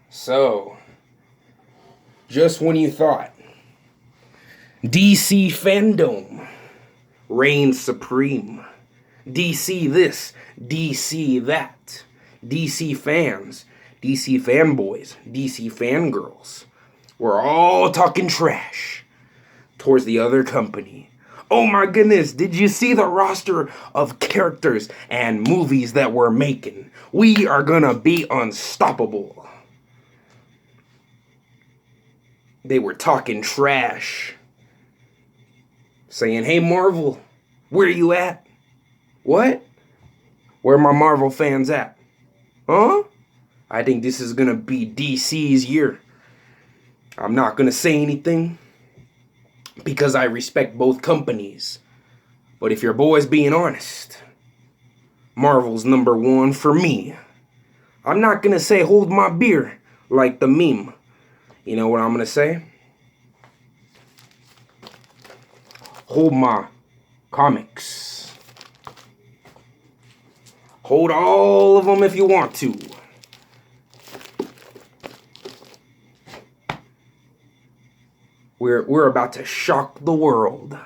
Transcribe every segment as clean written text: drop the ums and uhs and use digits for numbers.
So, just when you thought DC fandom reigns supreme, DC this, DC that, DC fans, DC fanboys, DC fangirls, we're all talking trash towards the other company. Oh my goodness, did you see the roster of characters and movies that we're making? We are gonna be unstoppable. They were talking trash. Saying, hey Marvel, where you at? What? Where my Marvel fans at? Huh? I think this is gonna be DC's year. I'm not gonna say anything because I respect both companies. But if your boy's being honest, Marvel's number one for me. I'm not gonna say hold my beer like the meme. You know what I'm gonna say? Hold my comics. Hold all of them if you want to. We're about to shock the world.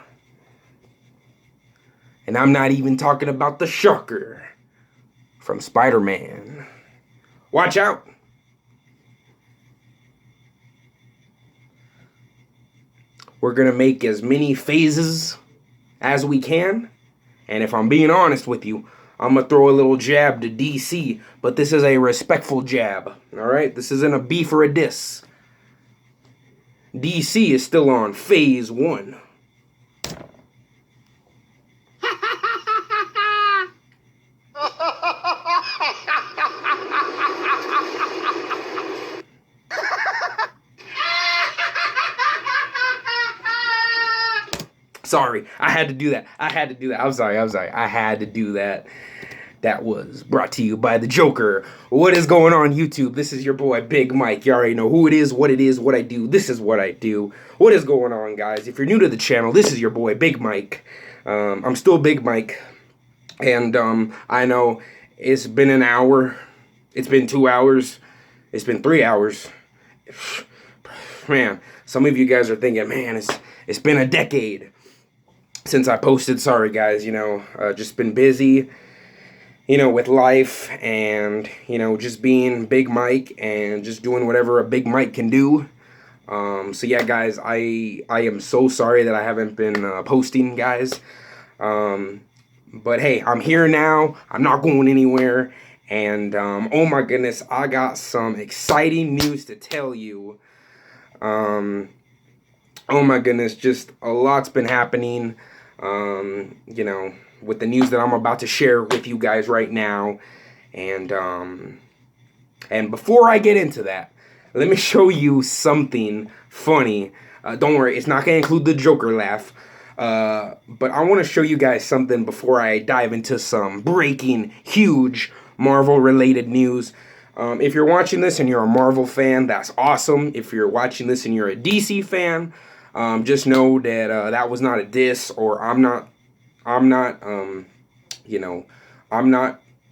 And I'm not even talking about the shocker from Spider-Man. Watch out. We're going to make as many phases as we can. And if I'm being honest with you, I'm going to throw a little jab to DC. But this is a respectful jab. Alright? This isn't a beef or a diss. DC is still on phase 1. Sorry, I had to do that. I'm sorry. I had to do that. That was brought to you by the Joker. What is going on, YouTube? This is your boy, Big Mike. You already know who it is, what I do. This is what I do. What is going on, guys? If you're new to the channel, this is your boy, Big Mike. I'm still Big Mike. And I know it's been an hour. It's been 2 hours. It's been 3 hours. Man, some of you guys are thinking, man, it's been a decade since I posted. Sorry, guys. Just been busy. With life and, just being Big Mike and just doing whatever a Big Mike can do. So yeah, guys, I am so sorry that I haven't been posting, guys. But hey, I'm here now. I'm not going anywhere. And, oh my goodness, I got some exciting news to tell you. Oh my goodness, just a lot's been happening. With the news that I'm about to share with you guys right now. And before I get into that, let me show you something funny. Don't worry, it's not going to include the Joker laugh. But I want to show you guys something before I dive into some breaking, huge Marvel-related news. If you're watching this and you're a Marvel fan, that's awesome. If you're watching this and you're a DC fan, just know that that was not a diss, or I'm not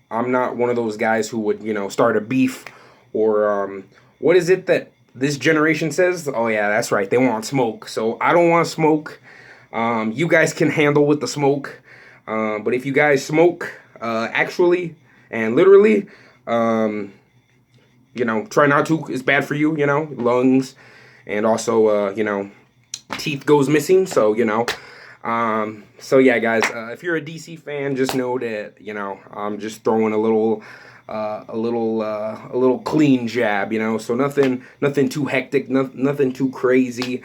one of those guys who would, start a beef, or what is it that this generation says? Oh yeah, that's right, they want smoke. So I don't want smoke. You guys can handle with the smoke. But if you guys smoke, actually and literally, try not to. It's bad for you, lungs, and also, teeth goes missing. So, so yeah, guys, if you're a DC fan, just know that, I'm just throwing a little clean jab, so nothing too hectic, nothing too crazy.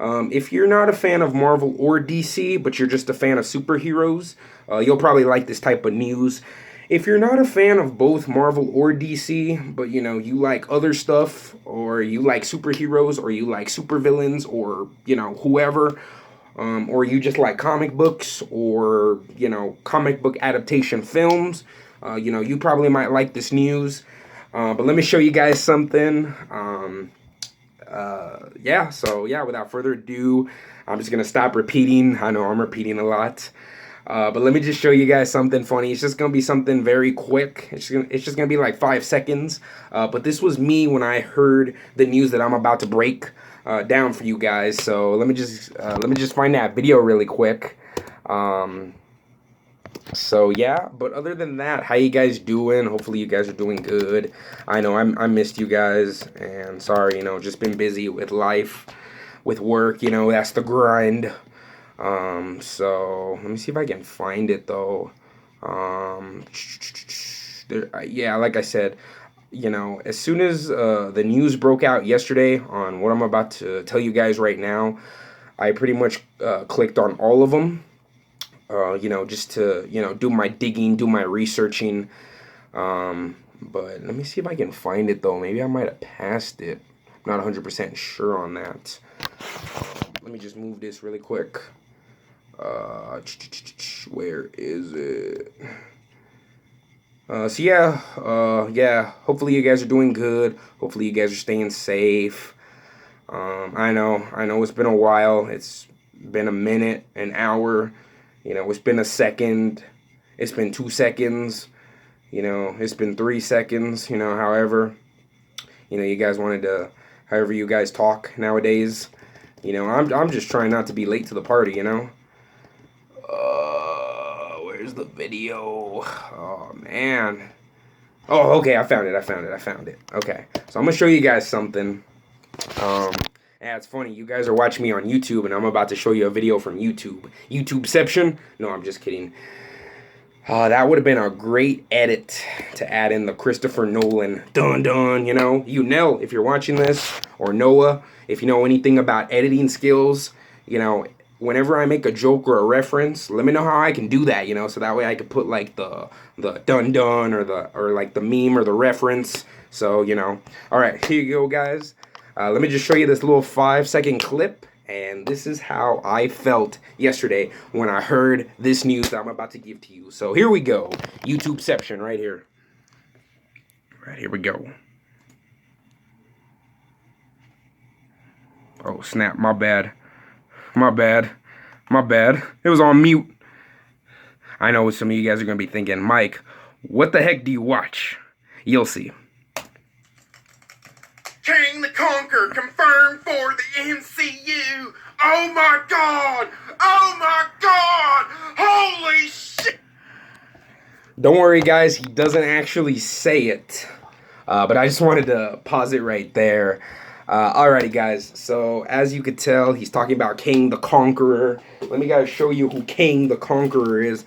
If you're not a fan of Marvel or DC, but you're just a fan of superheroes, you'll probably like this type of news. If you're not a fan of both Marvel or DC, but you like other stuff, or you like superheroes, or you like supervillains, or whoever, or you just like comic books, or comic book adaptation films, you probably might like this news. But let me show you guys something. So without further ado, I'm just gonna stop repeating. I know I'm repeating a lot. But let me just show you guys something funny. It's just gonna be something very quick. It's just gonna be like 5 seconds. But this was me when I heard the news that I'm about to break down for you guys. So let me just find that video really quick. So yeah, but other than that, how you guys doing? Hopefully you guys are doing good. I know I missed you guys, and sorry, just been busy with life, with work. That's the grind. So let me see if I can find it though. Yeah, like I said, as soon as the news broke out yesterday on what I'm about to tell you guys right now, I pretty much clicked on all of them. Just to, do my digging, do my researching. But let me see if I can find it though. Maybe I might have passed it. I'm not 100% sure on that. Let me just move this really quick. Where is it? So yeah, hopefully you guys are doing good. Hopefully you guys are staying safe. I know it's been a while. It's been a minute, an hour. It's been a second. It's been 2 seconds. It's been 3 seconds. However, you guys wanted to, however you guys talk nowadays. I'm just trying not to be late to the party. Where's the video? Oh man. Oh, okay. I found it. Okay, so I'm gonna show you guys something. Yeah, it's funny. You guys are watching me on YouTube, and I'm about to show you a video from YouTube. YouTubeception? No, I'm just kidding. That would have been a great edit to add in the Christopher Nolan dun. If you're watching this, or Noah, if you know anything about editing skills, whenever I make a joke or a reference, let me know how I can do that, so that way I could put like the dun or like the meme or the reference. So, all right, here you go, guys. Let me just show you this little 5-second clip, and this is how I felt yesterday when I heard this news that I'm about to give to you. So here we go. YouTubeception right here. Right, here we go. Oh, snap. My bad. It was on mute. I know some of you guys are going to be thinking, Mike, what the heck do you watch? You'll see. Kang the Conqueror confirmed for the MCU. Oh my god! Oh my god! Holy shit! Don't worry, guys. He doesn't actually say it. But I just wanted to pause it right there. Alrighty, guys. So, as you could tell, he's talking about Kang the Conqueror. Let me guys show you who Kang the Conqueror is.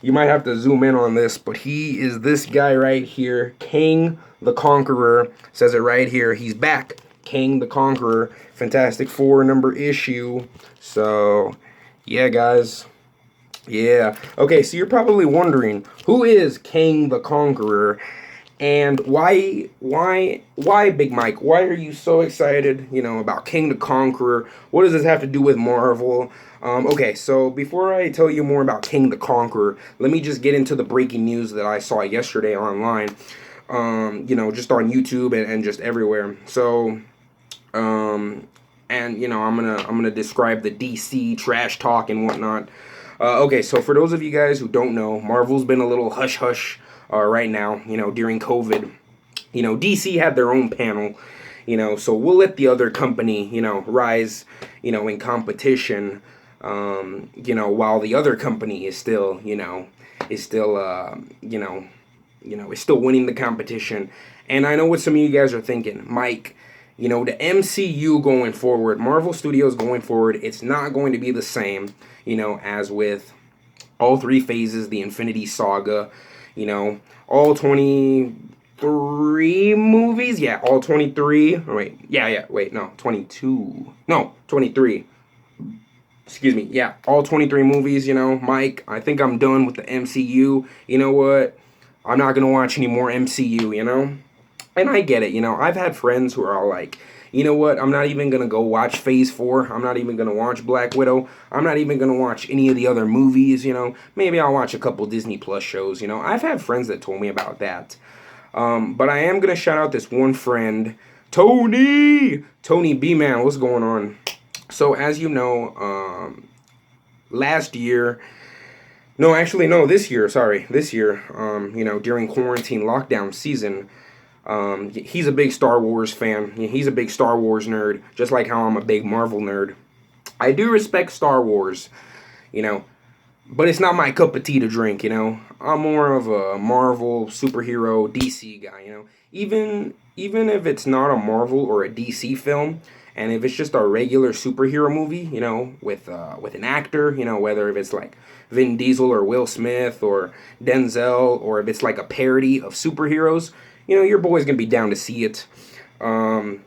You might have to zoom in on this, but he is this guy right here. Kang the Conqueror. Says it right here. He's back. Kang the Conqueror. Fantastic Four number issue. So, yeah, guys. Yeah. Okay, so you're probably wondering, who is Kang the Conqueror? And why, Big Mike? Why are you so excited, about Kang the Conqueror? What does this have to do with Marvel? Okay, so before I tell you more about Kang the Conqueror, let me just get into the breaking news that I saw yesterday online. Just on YouTube and just everywhere. So, I'm gonna describe the DC trash talk and whatnot. Okay, so for those of you guys who don't know, Marvel's been a little hush hush right now. During COVID, DC had their own panel. So we'll let the other company, rise, in competition. While the other company is still, is still winning the competition. And I know what some of you guys are thinking, Mike. The MCU going forward, Marvel Studios going forward, it's not going to be the same, as with all 3 phases, the Infinity Saga, all 23 movies. Yeah, all 23. Oh, wait, yeah, wait, no, 22. No, 23. Excuse me. Yeah, all 23 movies, Mike, I think I'm done with the MCU. You know what? I'm not going to watch any more MCU, And I get it, I've had friends who are all like, you know what, I'm not even going to go watch Phase 4. I'm not even going to watch Black Widow. I'm not even going to watch any of the other movies, Maybe I'll watch a couple Disney Plus shows, I've had friends that told me about that. But I am going to shout out this one friend, Tony B-Man. What's going on? So, as you know, last year, No, actually, no. This year, sorry, this year. You know, during quarantine lockdown season, he's a big Star Wars fan. He's a big Star Wars nerd, just like how I'm a big Marvel nerd. I do respect Star Wars, you know, but it's not my cup of tea to drink. You know, I'm more of a Marvel superhero DC guy. You know, even if it's not a Marvel or a DC film, and if it's just a regular superhero movie, you know, with an actor, you know, whether if it's like Vin Diesel or Will Smith or Denzel, or if it's like a parody of superheroes, you know, your boy's gonna be down to see it. Um,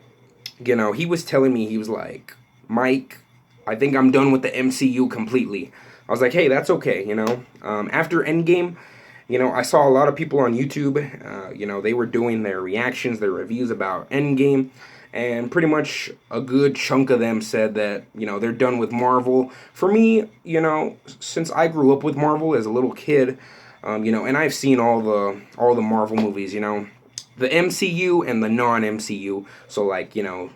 you know, he was telling me, he was like, Mike, I think I'm done with the MCU completely. I was like, hey, that's okay, you know. After Endgame, you know, I saw a lot of people on YouTube, you know, they were doing their reactions, their reviews about Endgame, and pretty much a good chunk of them said that, you know, they're done with Marvel. For me, you know, since I grew up with Marvel as a little kid, you know, and I've seen all the Marvel movies, you know, the MCU and the non-MCU. So like, you know,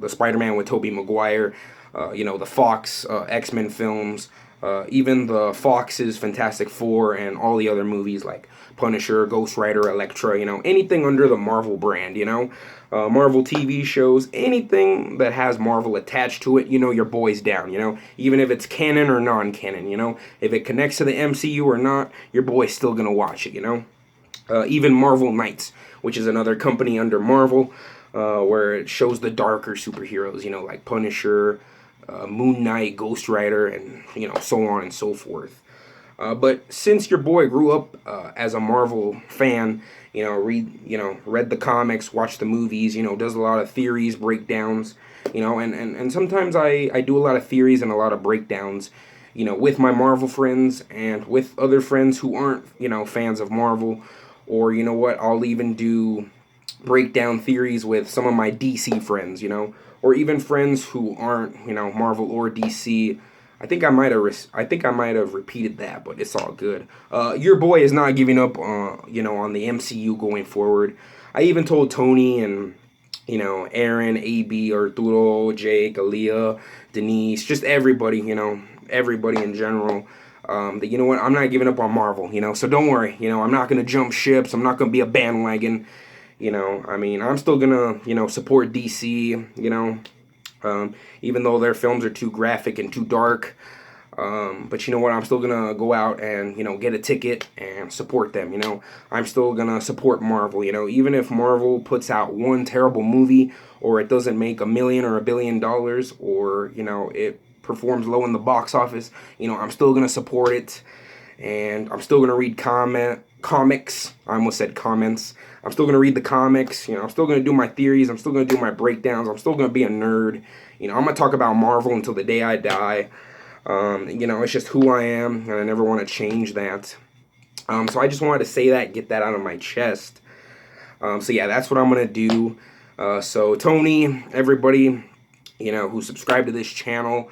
the Spider-Man with Tobey Maguire, you know, the Fox X-Men films, even the Fox's Fantastic Four, and all the other movies like Punisher, Ghost Rider, Elektra, you know, anything under the Marvel brand, you know, Marvel TV shows, anything that has Marvel attached to it, you know, your boy's down, you know, even if it's canon or non-canon, you know, if it connects to the MCU or not, your boy's still gonna watch it, you know. Even Marvel Knights, which is another company under Marvel, where it shows the darker superheroes, you know, like Punisher, Moon Knight, Ghost Rider, and, you know, so on and so forth. But since your boy grew up as a Marvel fan, you know, read the comics, watched the movies, you know, does a lot of theories, breakdowns, you know, and sometimes I do a lot of theories and a lot of breakdowns, you know, with my Marvel friends and with other friends who aren't, you know, fans of Marvel. Or, you know what, I'll even do breakdown theories with some of my DC friends, you know, or even friends who aren't, you know, Marvel or DC. I think I might have repeated that, but it's all good. Your boy is not giving up, you know, on the MCU going forward. I even told Tony and, you know, Aaron, AB, Arturo, Jake, Aaliyah, Denise, just everybody, you know, everybody in general. That, you know what, I'm not giving up on Marvel, you know, so don't worry, you know, I'm not gonna jump ships, I'm not gonna be a bandwagon, you know, I mean, I'm still gonna, you know, support DC, you know, even though their films are too graphic and too dark, but you know what, I'm still gonna go out and, you know, get a ticket and support them, you know, I'm still gonna support Marvel, you know, even if Marvel puts out one terrible movie, or it doesn't make $1 million or $1 billion, or, you know, it performs low in the box office, you know, I'm still gonna support it, and I'm still gonna read comics. I almost said comments. I'm still gonna read the comics. You know, I'm still gonna do my theories. I'm still gonna do my breakdowns. I'm still gonna be a nerd. You know, I'm gonna talk about Marvel until the day I die. You know, it's just who I am, and I never want to change that. So I just wanted to say that, get that out of my chest. So yeah, that's what I'm gonna do. So Tony, everybody, you know, who subscribed to this channel,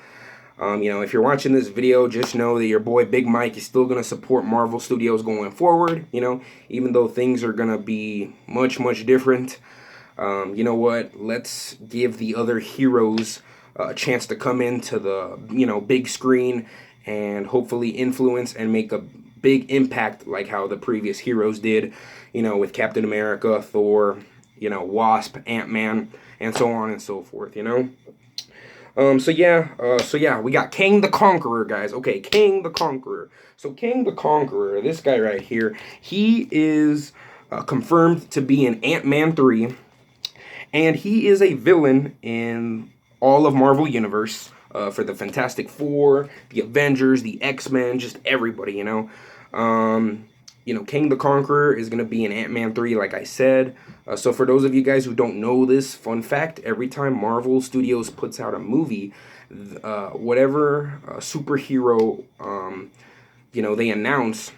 you know, if you're watching this video, just know that your boy Big Mike is still going to support Marvel Studios going forward, you know, even though things are going to be much, much different. You know what, let's give the other heroes a chance to come into the, you know, big screen and hopefully influence and make a big impact like how the previous heroes did, you know, with Captain America, Thor, you know, Wasp, Ant-Man, and so on and so forth, you know. So yeah, we got Kang the Conqueror, guys. Okay, Kang the Conqueror. So Kang the Conqueror, this guy right here, he is confirmed to be in Ant-Man 3, and he is a villain in all of Marvel Universe, for the Fantastic Four, the Avengers, the X-Men, just everybody, you know. You know, Kang the Conqueror is going to be in Ant-Man 3, like I said. So for those of you guys who don't know this, fun fact, every time Marvel Studios puts out a movie, whatever superhero, you know, they announce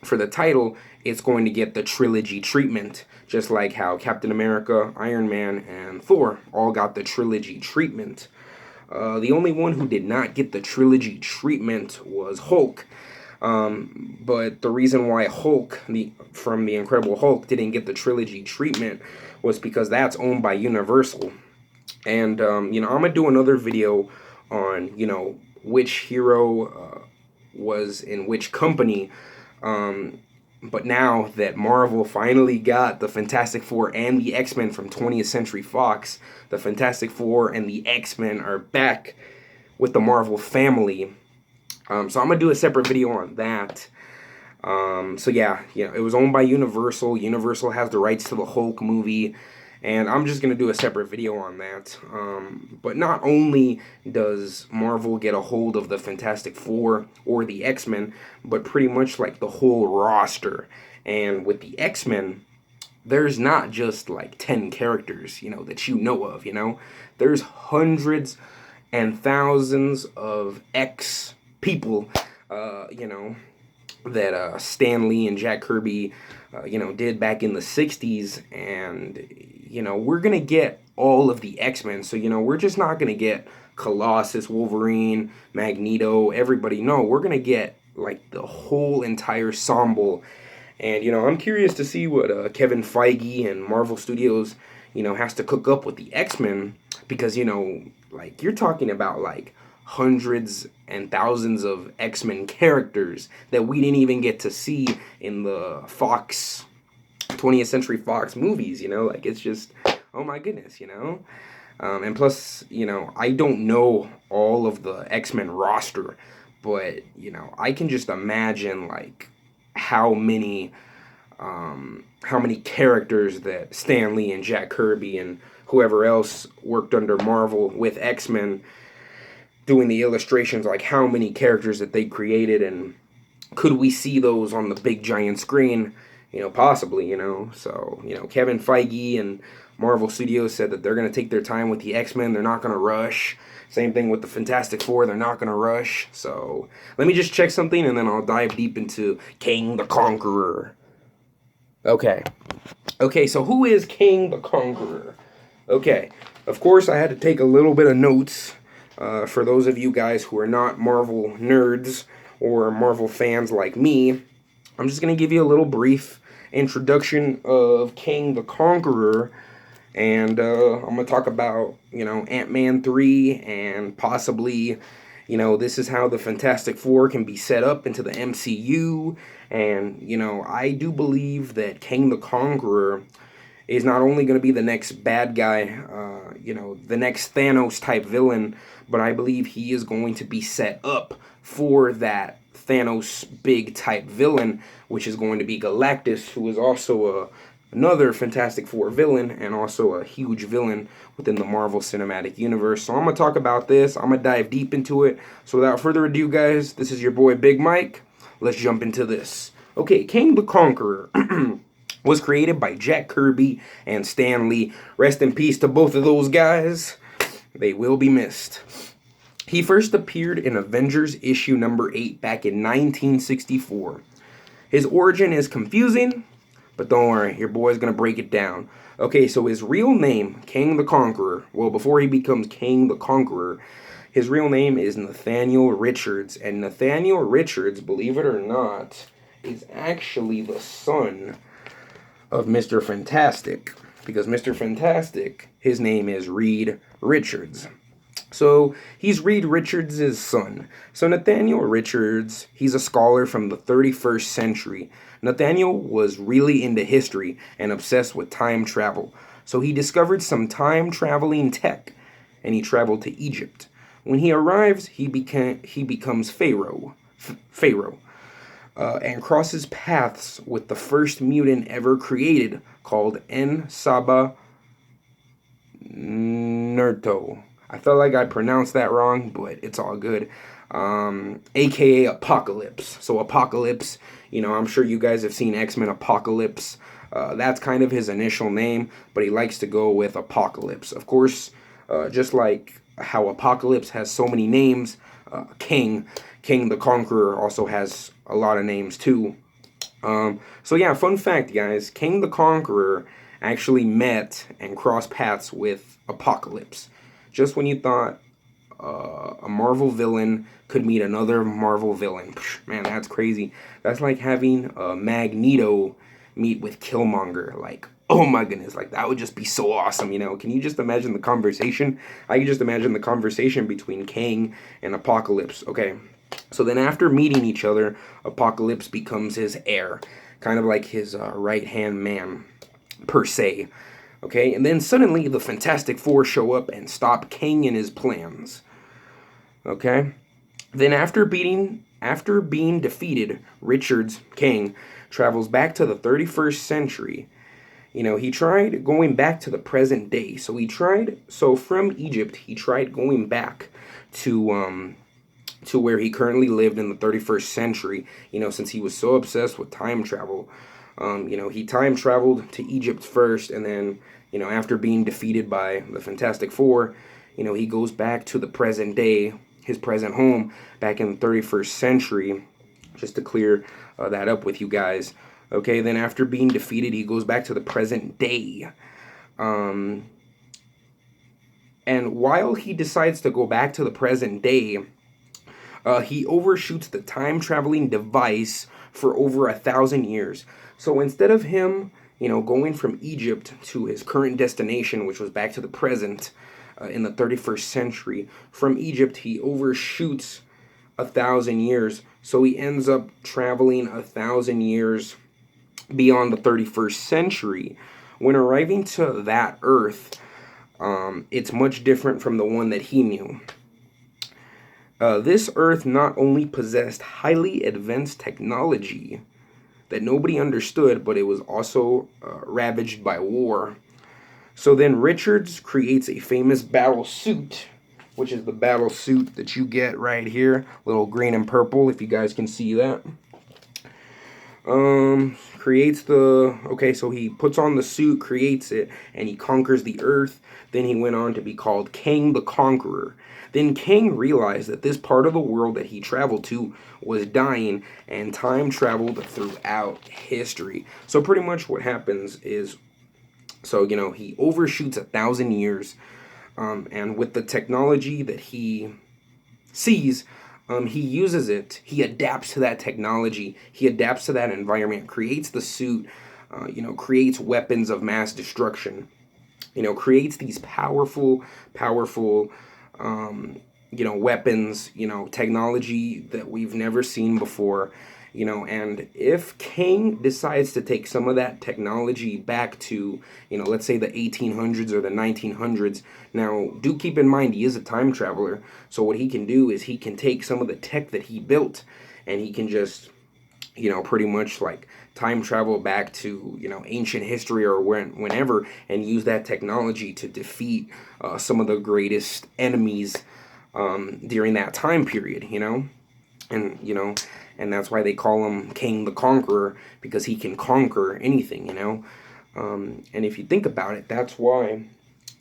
for the title, it's going to get the trilogy treatment. Just like how Captain America, Iron Man, and Thor all got the trilogy treatment. The only one who did not get the trilogy treatment was Hulk. But the reason why Hulk, from the Incredible Hulk, didn't get the trilogy treatment was because that's owned by Universal. And, you know, I'm going to do another video on, you know, which hero was in which company. But now that Marvel finally got the Fantastic Four and the X-Men from 20th Century Fox, the Fantastic Four and the X-Men are back with the Marvel family. So I'm going to do a separate video on that. So yeah, it was owned by Universal. Universal has the rights to the Hulk movie. And I'm just going to do a separate video on that. But not only does Marvel get a hold of the Fantastic Four or the X-Men, but pretty much like the whole roster. And with the X-Men, there's not just like 10 characters, that you know of, There's hundreds and thousands of X people, that Stan Lee and Jack Kirby, did back in the 60s. And, we're going to get all of the X-Men. So, we're just not going to get Colossus, Wolverine, Magneto, everybody. No, we're going to get, like, the whole entire ensemble. And, I'm curious to see what Kevin Feige and Marvel Studios, has to cook up with the X-Men. Because, like, you're talking about, like, hundreds and thousands of X-Men characters that we didn't even get to see in the Fox 20th Century Fox movies, like it's just, oh my goodness, and plus, I don't know all of the X-Men roster, but, I can just imagine, like, how many characters that Stan Lee and Jack Kirby and whoever else worked under Marvel with X-Men doing the illustrations, like how many characters that they created, and could we see those on the big giant screen? Possibly, So, Kevin Feige and Marvel Studios said that they're going to take their time with the X-Men. They're not going to rush. Same thing with the Fantastic Four. They're not going to rush. So, let me just check something, and then I'll dive deep into Kang the Conqueror. Okay, so who is Kang the Conqueror? Okay, of course, I had to take a little bit of notes for those of you guys who are not Marvel nerds or Marvel fans like me. I'm just going to give you a little brief introduction of Kang the Conqueror, and I'm going to talk about, Ant-Man 3, and possibly, this is how the Fantastic Four can be set up into the MCU, and, I do believe that Kang the Conqueror is not only going to be the next bad guy, the next Thanos type villain, but I believe he is going to be set up for that Thanos big type villain, which is going to be Galactus, who is also another Fantastic Four villain and also a huge villain within the Marvel Cinematic Universe. So I'm going to talk about this. I'm going to dive deep into it. So without further ado, guys, this is your boy Big Mike. Let's jump into this. Okay, Kang the Conqueror was created by Jack Kirby and Stan Lee. Rest in peace to both of those guys. They will be missed. He first appeared in Avengers issue number 8 back in 1964. His origin is confusing, but don't worry, your boy's going to break it down. Okay, so his real name, Kang the Conqueror, well, before he becomes Kang the Conqueror, his real name is Nathaniel Richards. And Nathaniel Richards, believe it or not, is actually the son of Mr. Fantastic. Because Mr. Fantastic, his name is Reed Richards. So he's Reed Richards' son. So Nathaniel Richards, he's a scholar from the 31st century. Nathaniel was really into history and obsessed with time travel. So he discovered some time traveling tech, and he traveled to Egypt. When he arrives, he becomes Pharaoh, and crosses paths with the first mutant ever created, called Nsaba Nurto. I felt like I pronounced that wrong, but it's all good. AKA Apocalypse. So Apocalypse, I'm sure you guys have seen X-Men Apocalypse. That's kind of his initial name, but he likes to go with Apocalypse. Of course, just like how Apocalypse has so many names, Kang the Conqueror also has a lot of names too. So yeah, fun fact, guys, Kang the Conqueror actually met and crossed paths with Apocalypse. Just when you thought a Marvel villain could meet another Marvel villain. Man, that's crazy. That's like having Magneto meet with Killmonger. Like, oh my goodness, like that would just be so awesome, Can you just imagine the conversation? I can just imagine the conversation between Kang and Apocalypse. Okay, So then after meeting each other, Apocalypse becomes his heir, kind of like his right-hand man, per se. Okay, and then suddenly the Fantastic Four show up and stop Kang in his plans. Okay, then after being defeated, Richards, Kang, travels back to the 31st century. He tried going back to the present day. So from Egypt, he tried going back to where he currently lived in the 31st century, since he was so obsessed with time travel. He time traveled to Egypt first, and then, after being defeated by the Fantastic Four, he goes back to the present day, his present home, back in the 31st century, just to clear that up with you guys. Okay, then after being defeated, he goes back to the present day. And while he decides to go back to the present day, he overshoots the time-traveling device for over 1,000 years. So instead of him, going from Egypt to his current destination, which was back to the present in the 31st century, from Egypt he overshoots 1,000 years. So he ends up traveling 1,000 years beyond the 31st century. When arriving to that Earth, it's much different from the one that he knew. This Earth not only possessed highly advanced technology that nobody understood, but it was also ravaged by war. So then Richards creates a famous battle suit, which is the battle suit that you get right here, little green and purple, if you guys can see that. So he puts on the suit, creates it, and he conquers the Earth. Then he went on to be called Kang the Conqueror. Then Kang realized that this part of the world that he traveled to was dying, and time traveled throughout history. So pretty much what happens is, he overshoots 1,000 years, and with the technology that he sees, he uses it. He adapts to that technology. He adapts to that environment, creates the suit, creates weapons of mass destruction, creates these powerful, weapons, technology that we've never seen before, and if Kang decides to take some of that technology back to, let's say the 1800s or the 1900s, now do keep in mind he is a time traveler, so what he can do is he can take some of the tech that he built and he can just, pretty much like time travel back to, ancient history or whenever, and use that technology to defeat some of the greatest enemies during that time period, and that's why they call him Kang the Conqueror, because he can conquer anything, and if you think about it, that's why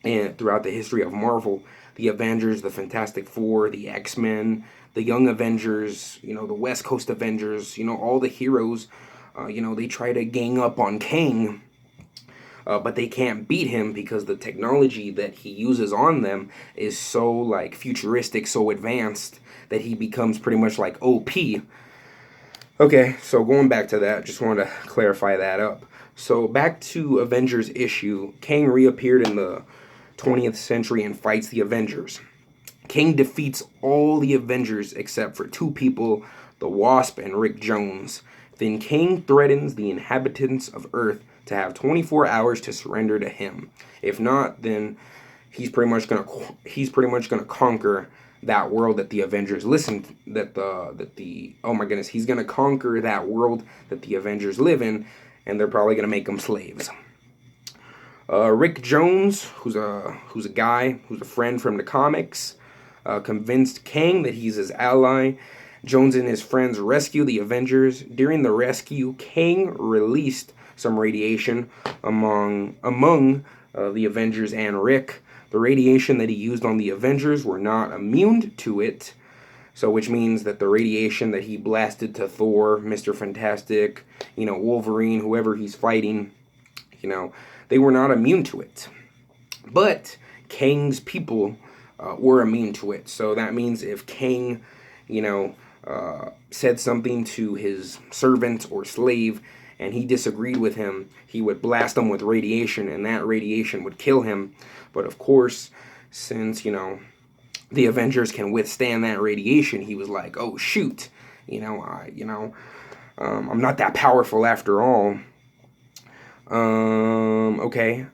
throughout the history of Marvel, the Avengers, the Fantastic Four, the X-Men, the Young Avengers, the West Coast Avengers, all the heroes, they try to gang up on Kang, but they can't beat him because the technology that he uses on them is so like futuristic, so advanced that he becomes pretty much like OP. Okay, so going back to that, just wanted to clarify that up. So back to Avengers issue, Kang reappeared in the 20th century and fights the Avengers. Kang defeats all the Avengers except for two people, the Wasp and Rick Jones. Then Kang threatens the inhabitants of Earth to have 24 hours to surrender to him. If not, then he's pretty much gonna conquer that world that the Avengers he's gonna conquer that world that the Avengers live in, and they're probably gonna make them slaves. Rick Jones, who's a friend from the comics, convinced Kang that he's his ally. Jones and his friends rescue the Avengers. During the rescue, Kang released some radiation among the Avengers and Rick. The radiation that he used on the Avengers were not immune to it, so which means that the radiation that he blasted to Thor, Mr. Fantastic, Wolverine, whoever he's fighting, they were not immune to it. But Kang's people were immune to it. So that means if Kang, said something to his servant or slave and he disagreed with him, he would blast him with radiation, and that radiation would kill him. But of course, since the Avengers can withstand that radiation, he was like, oh shoot, I'm not that powerful after all. Okay.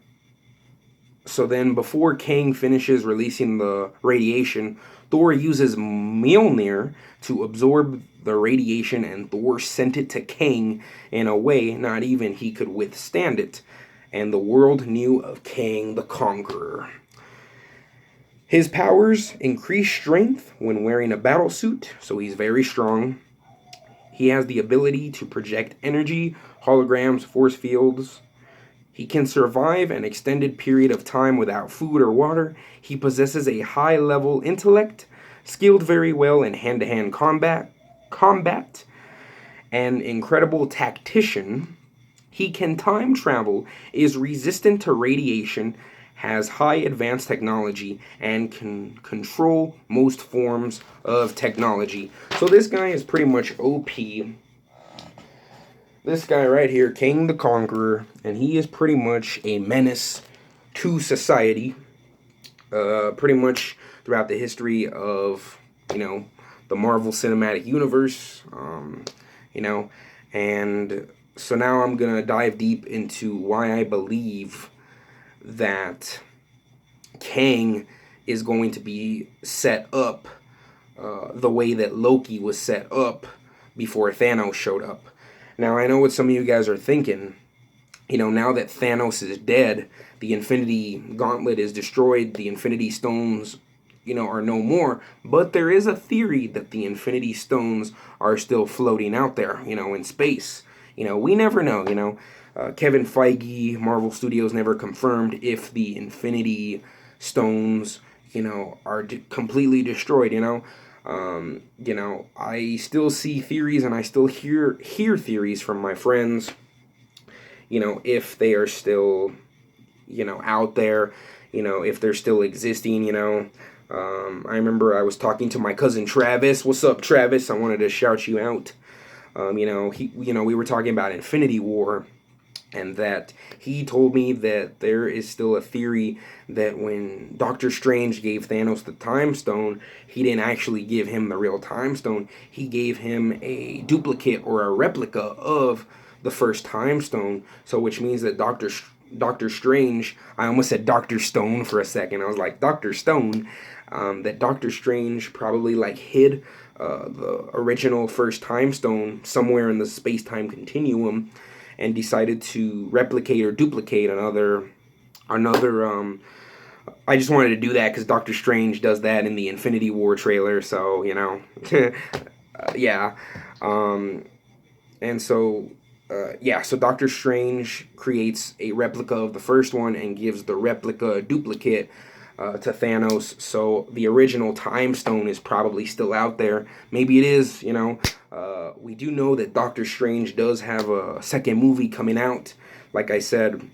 So then, before Kang finishes releasing the radiation, Thor uses Mjolnir to absorb the radiation, and Thor sent it to Kang in a way not even he could withstand it. And the world knew of Kang the Conqueror. His powers increase strength when wearing a battle suit, so he's very strong. He has the ability to project energy, holograms, force fields. He can survive an extended period of time without food or water. He possesses a high-level intellect, skilled very well in hand-to-hand combat, an incredible tactician. He can time travel, is resistant to radiation, has high advanced technology, and can control most forms of technology. So this guy is pretty much OP. This guy right here, Kang the Conqueror, and he is pretty much a menace to society. Pretty much throughout the history of, the Marvel Cinematic Universe. And so now I'm going to dive deep into why I believe that Kang is going to be set up the way that Loki was set up before Thanos showed up. Now, I know what some of you guys are thinking. Now that Thanos is dead, the Infinity Gauntlet is destroyed, the Infinity Stones, are no more. But there is a theory that the Infinity Stones are still floating out there, in space. We never know, Kevin Feige, Marvel Studios never confirmed if the Infinity Stones, are completely destroyed, I still see theories and I still hear theories from my friends, if they are still, out there, if they're still existing, I remember I was talking to my cousin Travis. What's up, Travis? I wanted to shout you out. We were talking about Infinity War, and that he told me that there is still a theory that when Doctor Strange gave Thanos the Time Stone, he didn't actually give him the real Time Stone. He gave him a duplicate or a replica of the first Time Stone. So which means that Doctor Strange, I almost said Doctor Stone for a second. I was like, Doctor Stone, that Doctor Strange probably hid the original first Time Stone somewhere in the space-time continuum, and decided to replicate or duplicate another. I just wanted to do that because Doctor Strange does that in the Infinity War trailer. So yeah. So Doctor Strange creates a replica of the first one and gives the replica duplicate to Thanos. So the original Time Stone is probably still out there. Maybe it is, we do know that Doctor Strange does have a second movie coming out. Like I said,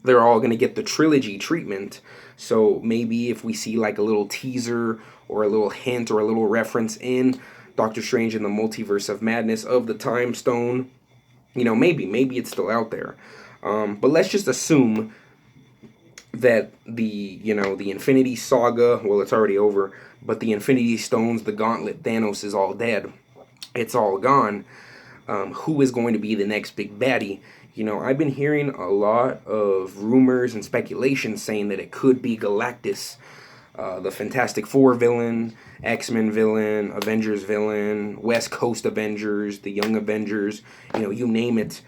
they're all going to get the trilogy treatment. So maybe if we see a little teaser or a little hint or a little reference in Doctor Strange in the Multiverse of Madness of the Time Stone, maybe it's still out there. But let's just assume that the Infinity Saga, well, it's already over, but the Infinity Stones, the Gauntlet, Thanos is all dead. It's all gone. Who is going to be the next big baddie? I've been hearing a lot of rumors and speculation saying that it could be Galactus, the Fantastic Four villain, X-Men villain, Avengers villain, West Coast Avengers, the Young Avengers, you name it.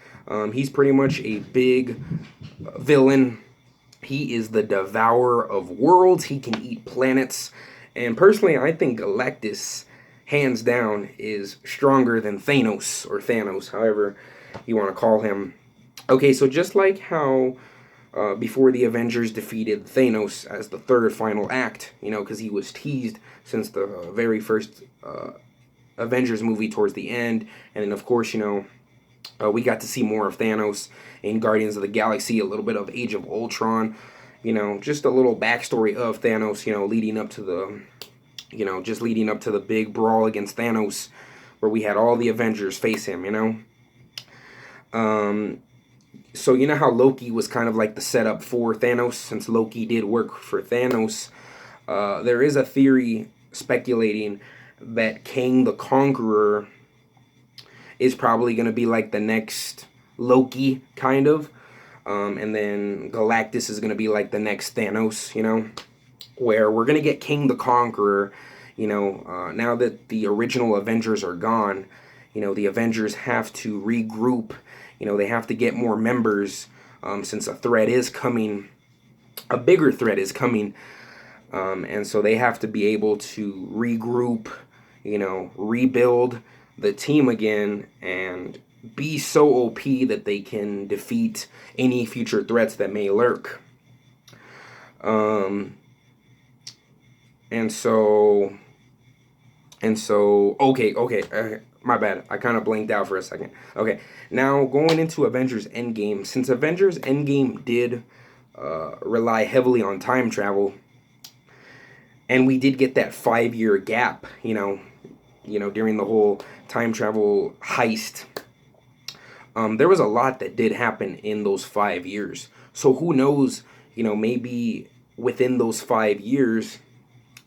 He's pretty much a big villain. He is the devourer of worlds. He can eat planets. And personally, I think Galactus, hands down, is stronger than Thanos, or Thanos, however you want to call him. Okay, so just like how before the Avengers defeated Thanos as the third final act, because he was teased since the very first Avengers movie towards the end, and then of course, we got to see more of Thanos in Guardians of the Galaxy, a little bit of Age of Ultron, just a little backstory of Thanos, leading up to the big brawl against Thanos, where we had all the Avengers face him, So you know how Loki was kind of like the setup for Thanos, since Loki did work for Thanos. There is a theory speculating that Kang the Conqueror is probably going to be like the next Loki, kind of. And then Galactus is going to be like the next Thanos, you know, where we're going to get Kang the Conqueror, you know, now that the original Avengers are gone. You know, the Avengers have to regroup. You know, they have to get more members, since a threat is coming, a bigger threat is coming. And so they have to be able to regroup, you know, rebuild the team again, and be so OP that they can defeat any future threats that may lurk. And so, okay, my bad. I kind of blanked out for a second. Okay, now going into Avengers Endgame, since Avengers Endgame did rely heavily on time travel, and we did get that 5-year gap, you know, during the whole time travel heist. There was a lot that did happen in those 5 years. So who knows, you know, maybe within those 5 years,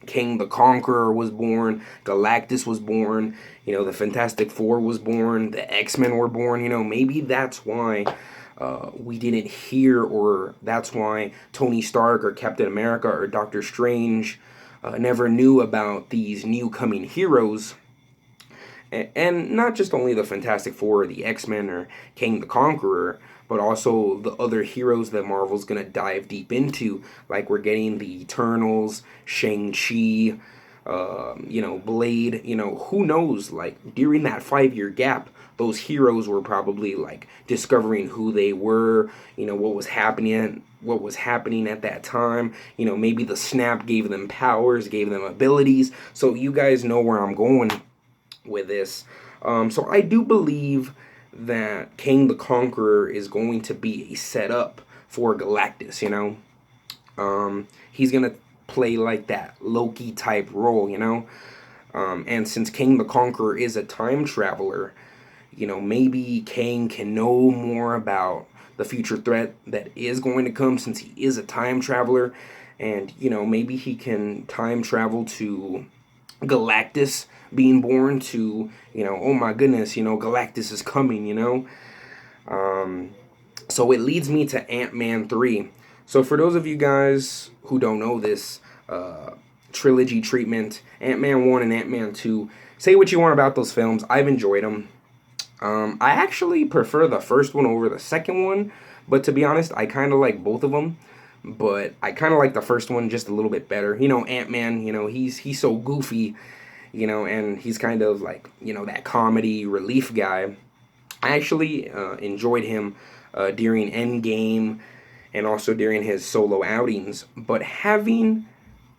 Kang the Conqueror was born, Galactus was born, you know, the Fantastic Four was born, the X-Men were born, you know, maybe that's why we didn't hear, or that's why Tony Stark or Captain America or Doctor Strange never knew about these new coming heroes. And not just only the Fantastic Four or the X-Men or Kang the Conqueror, but also the other heroes that Marvel's going to dive deep into. Like we're getting the Eternals, Shang-Chi, you know, Blade. You know, who knows, like during that 5-year gap, those heroes were probably like discovering who they were, you know, what was happening at that time. You know, maybe the snap gave them powers, gave them abilities. So you guys know where I'm going with this. So I do believe that Kang the Conqueror is going to be a setup for Galactus, you know. He's going to play like that Loki type role, you know. And since Kang the Conqueror is a time traveler, you know, maybe Kang can know more about the future threat that is going to come, since he is a time traveler. And, you know, maybe he can time travel to Galactus being born, to, you know, oh my goodness, you know, Galactus is coming, you know. So it leads me to Ant-Man 3. So for those of you guys who don't know this trilogy treatment, Ant-Man 1 and Ant-Man 2, say what you want about those films, I've enjoyed them. I actually prefer the first one over the second one, but to be honest, I kind of like both of them. But I kind of like the first one just a little bit better. You know, Ant-Man, you know, he's so goofy, you know, and he's kind of like, you know, that comedy relief guy. I actually enjoyed him during Endgame and also during his solo outings. But having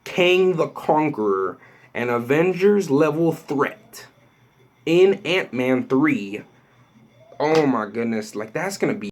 Kang the Conqueror, an Avengers level threat, in Ant-Man 3, oh my goodness, like that's going to be